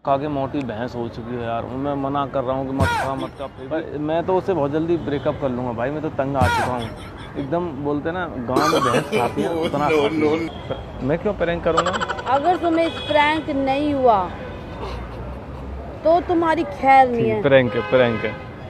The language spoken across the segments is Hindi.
खा के मोटी भैंस हो चुकी है यार। मैं मना कर रहा हूँ कि मत खा मत खा, फिर मैं तो उससे बहुत जल्दी ब्रेकअप कर लूँगा भाई। मैं तो तंग आ चुका हूँ एकदम। बोलते ना गांव में भैंस खाती है उतना खाती है। मैं क्यों प्रैंक करूँगा? अगर तुम्हें प्रैंक नहीं हुआ तो तुम्हारी खैर नहीं है। प्रैंक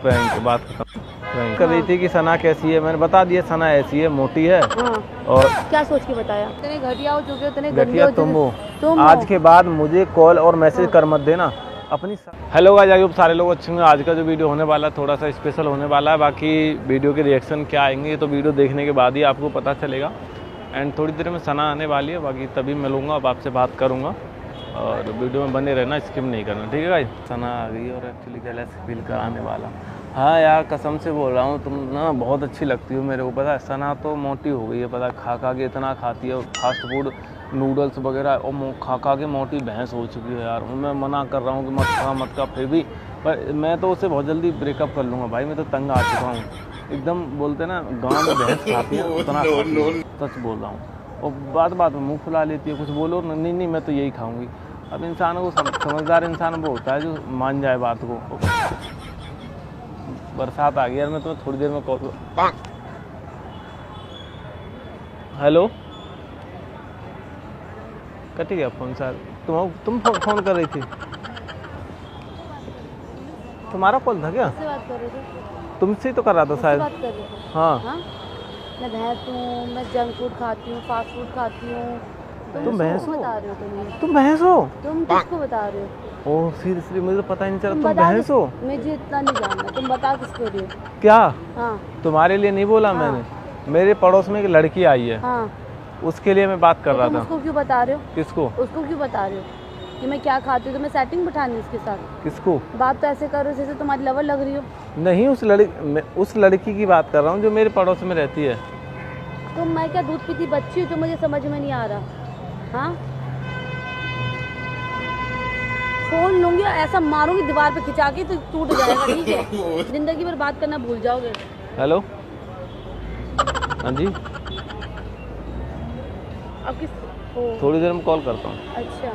प्रैंक बात खत्म। प्रैंक कर रही थी कि सना कैसी है, मैंने बता दिया सना ऐसी है, मोटी है। हाँ। और क्या सोच के बताया? इतने घटिया हो चुके हो, इतने गंदे घटिया हो तुम हो। तुम आज के बाद मुझे कॉल और मैसेज कर मत देना अपनी। हेलो गाइस, आई होप सारे लोग अच्छे होंगे। आज का जो वीडियो होने वाला है थोड़ा सा स्पेशल होने वाला है। बाकी वीडियो के रिएक्शन क्या आएंगे तो वीडियो देखने के बाद ही आपको पता चलेगा। एंड थोड़ी देर में सना आने वाली है, बाकी तभी मिलूंगा, अब आपसे बात करूंगा और वीडियो में बने रहना, स्किप नहीं करना, ठीक है गाइस। सना आ गई और एक्चुअली जेलस फील कराने वाला। हाँ यार, कसम से बोल रहा हूँ, तुम ना बहुत अच्छी लगती हो मेरे को। पता है सना तो मोटी हो गई है, पता है खा खा के इतना खाती है फास्ट फूड, नूडल्स वगैरह, और खा खा के मोटी भैंस हो चुकी है यार। मैं मना कर रहा हूँ कि मत खा, फिर भी पर मैं तो उससे बहुत जल्दी ब्रेकअप कर लूँगा भाई। मैं तो तंग आ चुका हूँ एकदम। बोलते ना गाँव में भैंस खाती है उतना खाती है, सच बोल रहा हूँ। और बात बात में मुँह फुला लेती है, कुछ बोलो नहीं नहीं मैं तो यही खाऊंगी। अब इंसान को समझदार इंसान वो होता है जो मान जाए बात को। बरसात आ गई यार, मैं तुम्हें थोड़ी देर में कॉल। हेलो, कट गया फोन सर। तुम फोन कर रही थी? तुम्हारा कॉल था क्या? किससे बात कर रहे थे? तुमसे ही तो कर रहा था शायद। बात कर रहे थे? हाँ। हाँ? मैं भैंस हूँ, मैं जंक फूड खाती हूँ, फास्ट फूड खाती हूँ। तुम भैंस हो? बता रहे हो तुम्हें? तुम भैंस हो? तुम किसको बता रहे हो? ओह सीरियसली, मुझे तो पता ही नहीं चला तुम भैंस हो। मुझे इतना नहीं जानना, तुम बता किसको रहे हो? क्या? हाँ। तुम्हारे लिए नहीं बोला मैंने, मेरे पड़ोस में एक लड़की आई है, हाँ। उसके लिए मैं बात कर रहा था। उसको क्यों बता रहे हो? किसको? उसको क्यों बता रहे हो कि मैं क्या खाती हूँ? तो मैं सेटिंग बिठानी उसके साथ? किसको? बात तो ऐसे कर रहे हो जैसे तुम्हारी लवर लग रही हो। नहीं, उस लड़की की बात कर रहा हूँ जो मेरे पड़ोस में रहती है। तो मैं क्या दूध पीती बच्ची हूँ जो मुझे समझ में नहीं आ रहा? हाँ, फोन लूंगी और ऐसा मारूंगी दीवार पे खिंचा के तो टूट जाएगा, ठीक है? जिंदगी भर बात करना भूल जाओगे। हेलो, हाँ जी, अब किस थोड़ी देर में कॉल करता हूँ। अच्छा,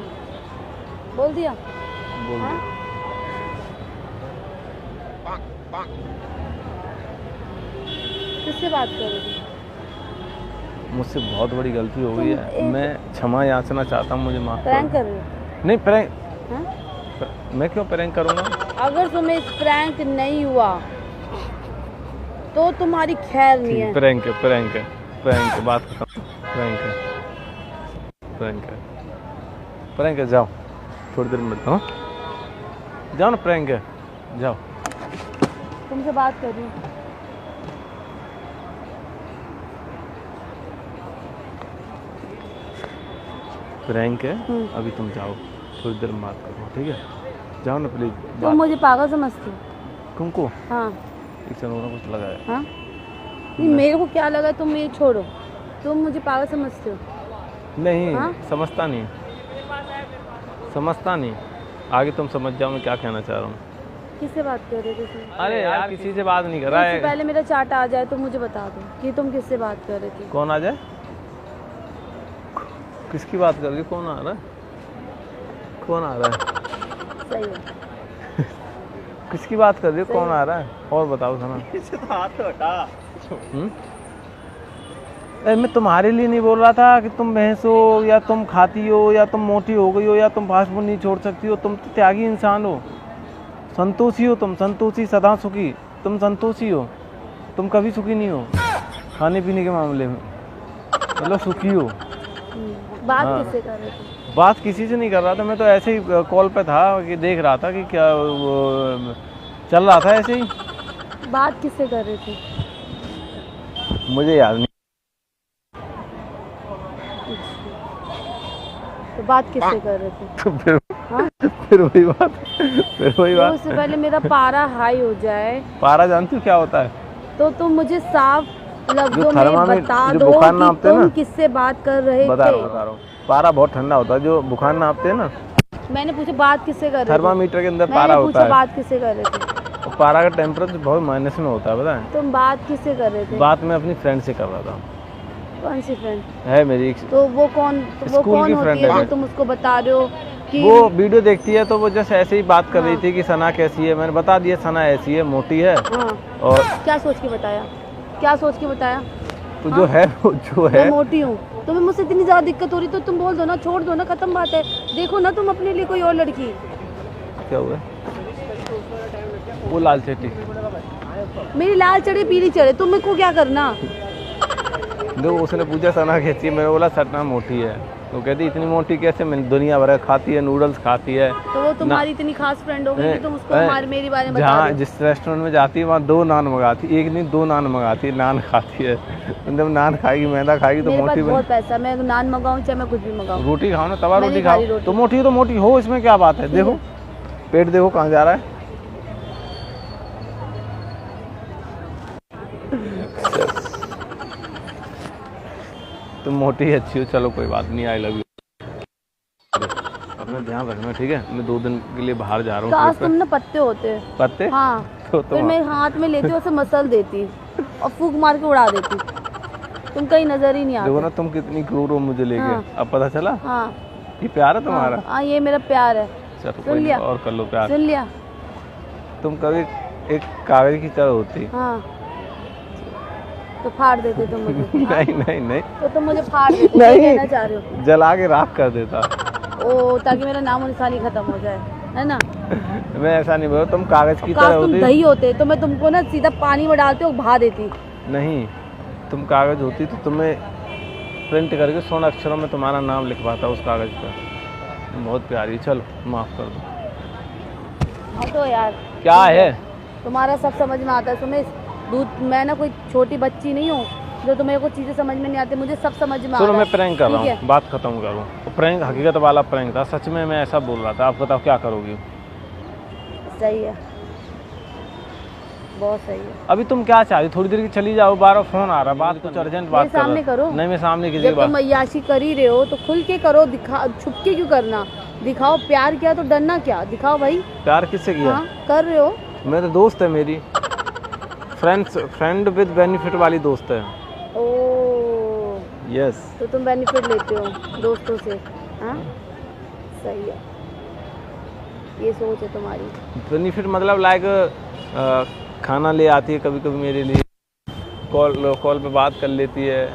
बोल दिया? बोल हाँ? किससे बात कर रही थी? मुझसे बहुत बड़ी गलती हो गई है, मैं क्षमा याचना चाहता हूँ, मुझे माफ प्रैंक कर। कर रहे हो? नहीं प्रैंक, हाँ? मैं क्यों प्रैंक करूँगा? अगर तुम्हें प्रैंक नहीं हुआ तो तुम्हारी खैर नहीं है। प्रैंक बात खत्म। प्रैंक है, जाओ थोड़ी देर में मिलता हूँ। जाओ ना, प्रैंक है, जाओ। तुमसे बात कर रही हूँ। प्रैंक है, अभी तुम जाओ, थोड़ी देर में बात करो, ठीक है? जाओ ना प्लीज। तुम मुझे पागल समझते हो? तुमको? हाँ। एक सेकंड, कुछ लगा है। हाँ? नहीं, मेरे को क्या लगा, तुम ये छोड़ो, तुम मुझे पागल समझते हो? नहीं। हाँ? समझता नहीं, आगे तुम समझ जाओ मैं क्या कहना चाह रहा हूँ। किससे बात कर रहे थे तुम? अरे यार, किसी से बात नहीं कर रहा है। पहले मेरा चार्ट आ जाए तो मुझे बता दो कि तुम किससे बात कर रहे थे। कौन आ जाए? किसकी बात कर रही? कौन आ रहा है? सही है। किसकी बात कर रही हो? कौन आ रहा है? और बताओ सना। मैं तुम्हारे लिए नहीं बोल रहा था कि तुम भैंस हो या तुम खाती हो या तुम मोटी हो गई हो या तुम फास्ट फूड नहीं छोड़ सकती हो। तुम तो त्यागी इंसान हो, संतोषी हो तुम, संतोषी, सदा सुखी। तुम संतोषी हो, तुम कभी सुखी नहीं हो खाने पीने के मामले में, मतलब सुखी हो। बात किससे कर रहे थे? बात किसी से नहीं कर रहा था, मैं तो ऐसे ही कॉल पे था कि देख रहा था कि क्या चल रहा था ऐसे ही। बात किससे कर रहे थे? मुझे याद नहीं। तो बात किससे कर रहे थे? तो फिर हाँ? फिर वही बात। तो उससे पहले मेरा पारा हाई हो जाए। पारा जानती हो क्या होता है? तो तुम मुझे साफ लफ्जों में बता दो कि तुम किससे बात कर रहे थे। बता रहा हूँ, पारा बहुत ठंडा होता है, जो बुखार नापते हैं ना। मैंने पूछा बात किससे कर रहे थे? थर्मामीटर के अंदर पारा होता है। बात किससे कर रहे थे? पारा का टेम्परेचर बहुत माइनस में होता है, पता है? तुम बात किससे कर रहे थे? बात मैं अपनी फ्रेंड से कर रहा था। कौन सी फ्रेंड है मेरी? तो वो कौन होती है जो तुम उसको बता रहे हो कि वो वीडियो देखती है तो वो जस्ट ऐसे ही बात कर रही थी कि सना कैसी है। मैंने बता दिया सना ऐसी है, मोटी है। हाँ, और क्या सोच के बताया, क्या सोच के बताया? तो जो है वो जो है मैं मोटी हूँ, तुम्हें मुझसे इतनी ज्यादा दिक्कत हो रही तो तुम बोल दो ना, छोड़ दो ना, खत्म बात है। देखो ना तुम अपने लिए कोई और लड़की। क्या हुआ? वो लाल चटी मेरी लाल चढ़े पीली चढ़े, तुम्हें को क्या करना? देखो उसने पूछा सना कैसी है, मैंने बोला सना मोटी है। तो कहती इतनी मोटी कैसे? मैं दुनिया भर खाती है, नूडल्स खाती है। तो वो तुम्हारी इतनी खास फ्रेंड हो गई कि तुम उसको मेरी बारे में बता जहाँ दो। जिस रेस्टोरेंट में जाती है वहाँ 2 नान मंगाती, एक नहीं 2 नान मंगाती, नान खाती है। जब नान खाएगी, मैदा खाएगी तो मेरे पास मोटी बहुत पैसा है, मैं नान मंगाऊं चाहे मैं कुछ भी मंगाऊं। रोटी खाओ ना, तवा मैं रोटी नहीं खा खाओ। रही रोटी। तो मोटी हो, इसमें क्या बात है? देखो पेट देखो कहाँ जा रहा है। तुम मोटी अच्छी हो, चलो कोई बात नहीं, आई लव यू। अपना ध्यान रखना ठीक है। मैं 2 दिन के लिए बाहर जा रहा काश हूँ। तुम ना पत्ते होते। पत्ते? हाँ, तो फिर मैं हाथ में लेती उसे मसल देती और फूक मार के उड़ा देती। तुम कहीं नजर ही नहीं आते। देखो ना तुम कितनी क्रूर हो मुझे लेके। हाँ। अब पता चला? हाँ ये प्यार है तुम्हारा? हाँ, ये मेरा प्यार है। चलो सुन कोई लिया? नहीं, और कर लो प्यार। सुन लिया? तुम कभी एक कागज की तरह होती। हाँ, तो फाड़ देते तुम मुझे। नहीं नहीं नहीं, तो तुम मुझे फाड़ देते, नहीं। क्या कहना चाह रहे हो? जला के राख कर देता। ओ, ताकि मेरा नामो निशानी खत्म हो जाए, है ना? मैं ऐसा नहीं बोल, तुम कागज की तरह काश तुम होती। दही होते तो मैं तुमको ना सीधा पानी में डालते और बहा देती। नहीं, तुम कागज होती तो तुम्हें प्रिंट करके स्वर्ण अक्षरों में तुम्हारा नाम लिखवाता उस कागज पर। तुम बहुत प्यारी, चलो माफ कर दो। हाँ तो यार क्या है? तुम्हारा सब समझ में आता है तुम्हें। दूध, मैं ना कोई छोटी बच्ची नहीं हूँ जो तुम्हें को चीजें समझ में नहीं आती, मुझे सब समझ में आता है। चलो मैं प्रैंक कर रहा ठीक हूँ, है? बात खत्म करूँ। तो प्रैंक हकीकत वाला प्रैंक था, सच में मैं ऐसा बोल रहा था। आप बताओ क्या करोगी? सही है, बहुत सही है। अभी तुम क्या चाह रही? थोड़ी देर की चली जाओ, 12 फोन आ रहा, बात कुछ अर्जेंट बात कर सामने करो। नहीं, मैं सामने किसी की जब तुम बात। अय्याशी कर ही रहे हो तो खुल के करो, दिखा, छुप के क्यों करना? दिखाओ प्यार किया तो डरना क्या? दिखाओ भाई। प्यार किससे किया? हाँ, कर रहे हो। मेरे दोस्त है, मेरी फ्रेंड विद बेनिफिट वाली दोस्त है। ओ, यस। तो तुम बेनिफिट लेते हो दोस्तों से? हाँ, सही है, ये सोच है तुम्हारी। बेनिफिट मतलब लाइक खाना ले आती है कभी कभी मेरे लिए, कॉल पे बात कर लेती है,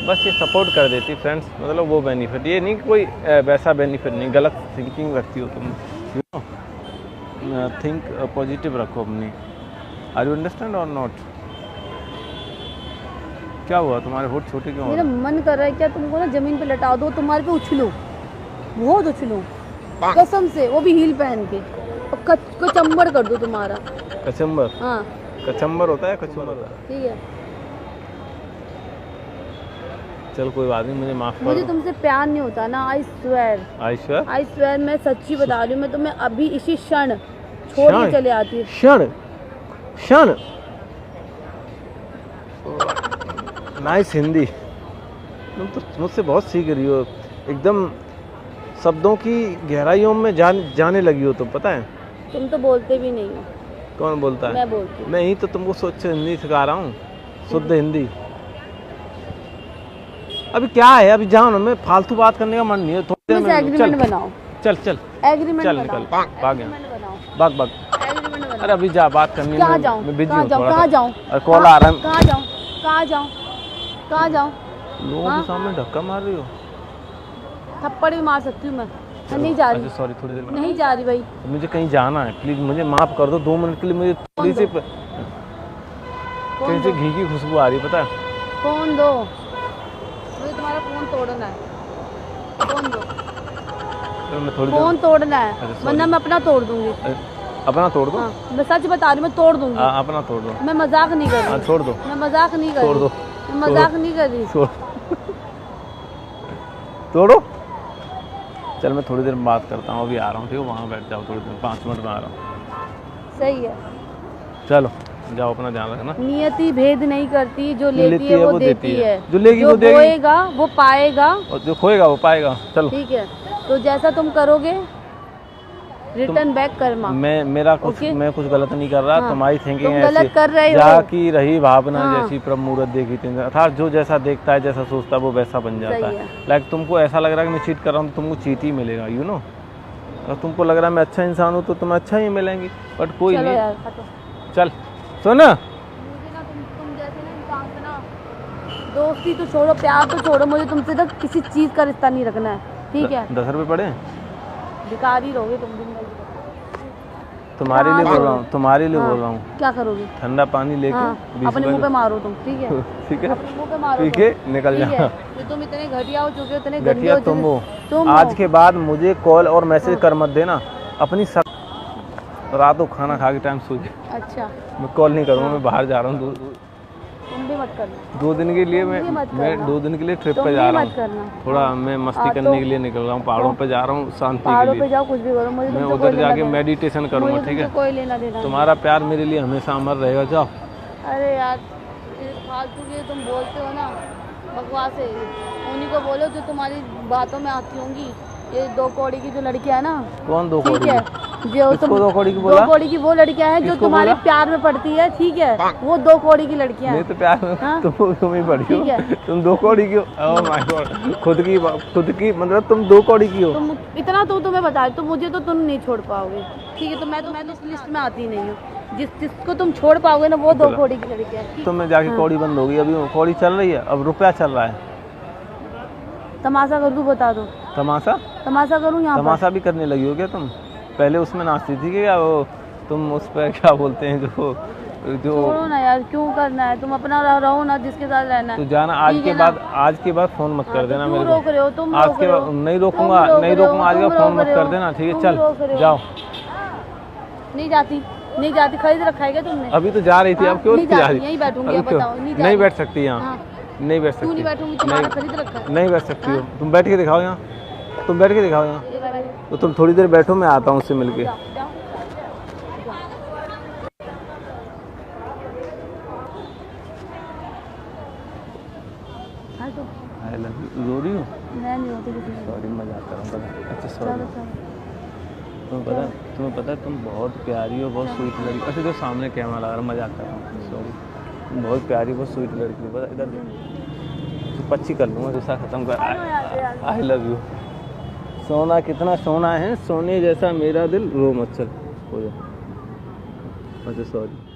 बस ये सपोर्ट कर देती। फ्रेंड्स मतलब वो बेनिफिट, ये नहीं कि कोई वैसा बेनिफिट नहीं। गलत थिंकिंग रखती हो तुम, यू नो। थिंक पॉजिटिव रखो अपनी। आर यू अंडरस्टैंड और नॉट? क्या हुआ? तुम्हारे होठ छोटे क्यों हो मेरा रहे? मन कर रहा है क्या तुमको ना जमीन पे लटा दो, तुम्हारे पे उछलूं, बहुत उछलूं कसम से, वो भी हील पहन के, और कचंबर कर दो तुम्हारा। कचंबर? हाँ कचंबर होता है, कचंबर होता है। ठीक है। चल कोई बात नहीं, मुझे माफ कर मुझे दो। तुमसे प्यार नहीं होता ना, आई स्वेयर। आइश्वर? आई स्वेयर, मैं सच्ची बता रही हूँ, मैं तुम्हें अभी इसी क्षण छोड़ के चले आती हूँ। क्षण क्षण नाइस हिंदी। तुम तो मुझसे बहुत सीख रही हो, एकदम शब्दों की गहराइयों में जाने लगी हो तुम, पता है? तुम तो बोलते भी नहीं हो। कौन बोलता है? मैं बोलती हूँ। मैं ही तो तुमको स्वच्छ हिंदी सिखा रहा हूँ, शुद्ध हिंदी। अभी क्या है? अभी जाओ ना, मैं फालतू बात करने का मन नहीं है। थोड़ी देर मुझसे में एग्रीमेंट बनाओ। चल चल एग्रीमेंट चल बनाओ। निकल, भाग यहाँ, एग्रीमेंट बनाओ। भाग भाग। एग्रीमेंट बनाओ। अरे अभी जा, बात करनी है। कहाँ जाऊँ? मैं बिजी कहाँ हूँ जाऊँ? थोड़ा कहाँ सा। जाऊँ? और कॉल आ रहा है। कहाँ जाऊँ? कहाँ जाऊँ? कहाँ जाऊँ? लोगों के सामने धक्का मार रही हो। थप्पड़ भी मार सकती हूँ मैं नहीं जा रही। अच्छा सॉरी, थोड़ी देर में। नहीं जा रही भाई। मुझे कहीं जाना है, प्लीज मुझे माफ कर दो। 2 मिनट के लिए मुझे थोड़ी सी कहीं से घी की खुशबू आ रही है, पता है? फोन दो, मुझे तुम्हारा फोन तोड़ना है। फोन दो, चलो मैं थोड़ी फोन तोड़ना है, अच्छा, sorry। वरना मैं अपना तोड़ दूंगी। अपना तोड़ दो। हाँ, मैं सच बता रही हूँ, मैं तोड़ दूंगी। अपना तोड़ दो। मैं मजाक नहीं कर हाँ रही। छोड़ दो, मैं मजाक नहीं कर छोड़ रही। दो, मैं मजाक नहीं कर रही। छोड़ तोड़ो। चल मैं थोड़ी देर में बात करता हूँ, अभी आ रहा हूँ, ठीक है? वहाँ बैठ जाओ थोड़ी देर, 5 मिनट में आ रहा हूँ। सही है। चलो जाओ, अपना ध्यान रखना। नियति भेद नहीं करती, जो लेती है वो देती है, जो लेगी वो देगी, बोएगा वो पाएगा, और जो खोएगा वो पाएगा। चलो ठीक है? तो जैसा तुम करोगे रिटर्न बैक कर्मा। मेरा कुछ Okay? मैं कुछ गलत नहीं कर रहा। हाँ, तुम्हारी थिंकिंग तुम गलत कर रहे हो। जाकी रही भावना हाँ। जैसी प्रभु मूरत देखी थी, अर्थात जो जैसा देखता है, जैसा सोचता है, वो वैसा बन जाता सही है। है। लाइक तुमको ऐसा लग रहा है कि मैं चीट कर रहा हूँ, तो तुमको चीट ही मिलेगा, यू नो। और तुमको लग रहा है मैं अच्छा इंसान हूँ तो तुम्हें अच्छा ही मिलेंगी, बट कोई चलो नहीं। यार हटो। चल सुन, मुझे ना तुम जैसे ना इंसान से ना दोस्ती तो छोड़ो, प्यार तो छोड़ो, मुझे तुमसे तो किसी चीज़ का रिश्ता नहीं रखना है, ठीक है? 10 रुपये पड़े भिखारी रहोगे तुम जिंदगी भर। तुम्हारे लिए बोल रहा हूँ, तुम्हारे लिए बोल रहा हूँ। क्या करोगे? ठंडा पानी लेके हाँ, 20 अपने मुंह पे मारो तुम, ठीक है? ठीक है, अपने मुंह पे मारो ठीक तुम, है, निकल ठीक जा। है? तो तुम इतने घटिया हो चुके हो, इतने गंदे घटिया हो तुम चुके हो। हो। तुम आज हो। के बाद मुझे कॉल और मैसेज कर मत देना अपनी सब। रात को खाना खा के टाइम सो जाए। अच्छा, मैं कॉल नहीं करूँगा, मैं बाहर जा रहा हूँ। तुम भी मत करना। 2 दिन के लिए तुम भी मत मैं करना। 2 दिन के लिए ट्रिप तुम पे भी जा रहा मत करना। हूँ। थोड़ा मैं मस्ती हाँ, करने तो- के लिए निकल रहा हूँ, पहाड़ों पे जा रहा हूँ शांति के पहाड़ों पे लिए। जाओ, कुछ भी करो, मुझे मैं तुमसे उधर कोई जाके लेना देना- मेडिटेशन करूँगा, मुझे ठीक है? तुमसे कोई लेना देना नहीं। तुम्हारा प्यार मेरे लिए हमेशा अमर रहेगा। जाओ। अरे यार, ये फालतू के तुम बोलते हो ना, बकवास है, उन्हीं को बोलो जो तुम्हारी बातों में आती होंगी। ये 2 कौड़ी की जो लड़कियां है ना, कौन 2 ठीक कौड़ी? है, जो किसको तुम 2 कौड़ी की बोला? 2 कौड़ी की वो लड़कियां हैं जो किसको तुम्हारे बोला? प्यार में पड़ती है, ठीक है? वो 2 कौड़ी की लड़कियां नहीं हैं। तो प्यार में हाँ? तुम ही पड़ी हो। ठीक है। तुम 2 कौड़ी की हो। ओह माय गॉड, खुद की मतलब तुम 2 कौड़ी की हो। तुम इतना तो तुम्हें बता, तो मुझे तो तुम नहीं छोड़ पाओगे, ठीक है? तो मैं तो इस लिस्ट में आती नहीं हूँ। जिसको तुम छोड़ पाओगे ना, वो 2 कौड़ी की लड़कियां हैं। तो मैं जाके कौड़ी बंद हो गई, अभी कौड़ी चल रही है, अब रुपया चल रहा है। तमाशा कर दूं, बता दो। तमाशा? तमाशा करूं यहाँ पर? तमाशा भी करने लगी हो क्या तुम? पहले उसमें नाचती थी क्या वो, तुम उस पर क्या बोलते हैं जो छोड़ो ना यार, क्यों करना है? तुम अपना रहो ना, जिसके साथ रहना तो है। जाना। आज ठीक के है ना? बाद फोन मत कर देना क्यों मेरे रोक को। रहे हो तुम? आज रोक के रहे बाद हो। नहीं तुम रोकूंगा, रोक नहीं रहे हो, रोकूंगा। आज तुम का फोन रोक मत रहे कर हो, देना, ठीक है? तुम चल रोक रहे हो। जाओ। नहीं जाती, नहीं जाती, खरीद रखा है क्या तुमने? अभी तो जा रही थी, हाँ, अब क्यों नहीं जा जाती, रही? यहीं बैठूंगी, अभी अब क्यों? बताओ, नहीं नहीं जाती। बैठ सकती यहाँ, हाँ, नहीं बैठ क्यों नहीं सकती, बैठूंगी? तुम्हारा खरीद रखा है। नहीं बैठ सकती हो। तुम बैठ के दिखाओ यहाँ, तुम बैठ के दिखाओ यहाँ। ये वाला- तो तुम थोड़ी देर बैठो, मैं आता हूँ उससे मिलके। जाओ, जाओ। हाँ, तो आई लव यू। रो रही हो? मैं नहीं होती किसी से। सॉरी, मजाक कर रहा हूँ। अच्छा चलो सॉरी। चलो। तुम्हें पता तुम बहुत प्यारी हो, बहुत स्वीट लड़की। अच्छा जो सामने कैमरा लगा रहा, मजाक कर रहा हूँ, सॉरी। तुम बहुत प्यारी, बहुत स्वीट लड़की हो। पता इधर तो पच्ची कर लूँगा, गुस्सा खत्म कर। I love you. सोना कितना सोना है, सोने जैसा मेरा दिल, रो मत, चल हो जा। अच्छा सॉरी।